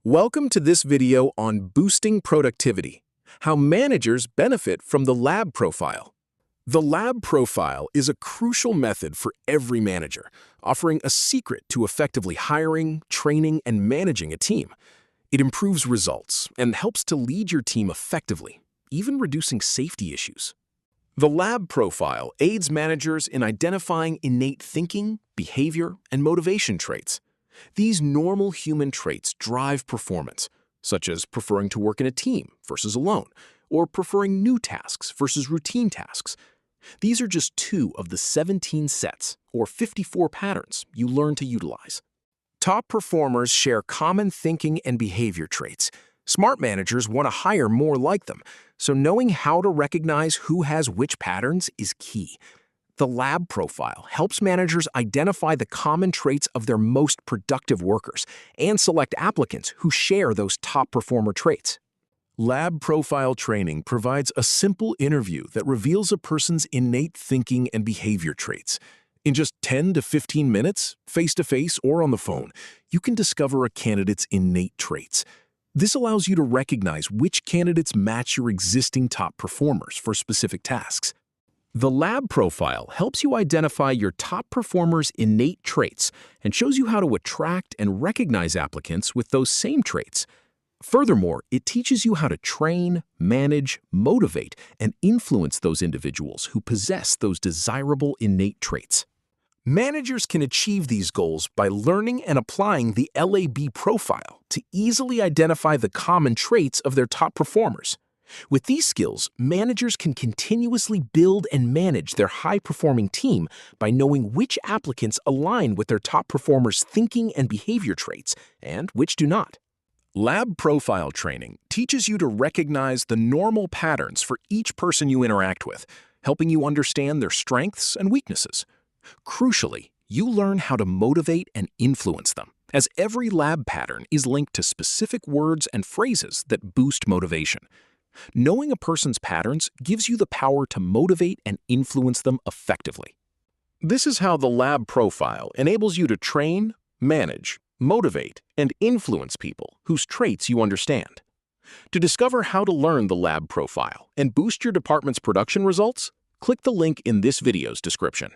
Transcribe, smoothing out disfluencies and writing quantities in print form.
Welcome to this video on boosting productivity, how managers benefit from the lab profile. The lab profile is a crucial method for every manager, offering a secret to effectively hiring, training, and managing a team. It improves results and helps to lead your team effectively, even reducing safety issues. The lab profile aids managers in identifying innate thinking, behavior, and motivation traits. These normal human traits drive performance, such as preferring to work in a team versus alone, or preferring new tasks versus routine tasks. These are just two of the 17 sets, or 54 patterns, you learn to utilize. Top performers share common thinking and behavior traits. Smart managers want to hire more like them, so knowing how to recognize who has which patterns is key. The lab profile helps managers identify the common traits of their most productive workers and select applicants who share those top performer traits. Lab profile training provides a simple interview that reveals a person's innate thinking and behavior traits. In just 10 to 15 minutes, face-to-face or on the phone, you can discover a candidate's innate traits. This allows you to recognize which candidates match your existing top performers for specific tasks. The lab profile helps you identify your top performers' innate traits and shows you how to attract and recognize applicants with those same traits. Furthermore, it teaches you how to train, manage, motivate, and influence those individuals who possess those desirable innate traits. Managers can achieve these goals by learning and applying the LAB profile to easily identify the common traits of their top performers. With these skills, managers can continuously build and manage their high-performing team by knowing which applicants align with their top performers' thinking and behavior traits, and which do not. Lab profile training teaches you to recognize the normal patterns for each person you interact with, helping you understand their strengths and weaknesses. Crucially, you learn how to motivate and influence them, as every lab pattern is linked to specific words and phrases that boost motivation. Knowing a person's patterns gives you the power to motivate and influence them effectively. This is how the lab profile enables you to train, manage, motivate, and influence people whose traits you understand. To discover how to learn the lab profile and boost your department's production results, click the link in this video's description.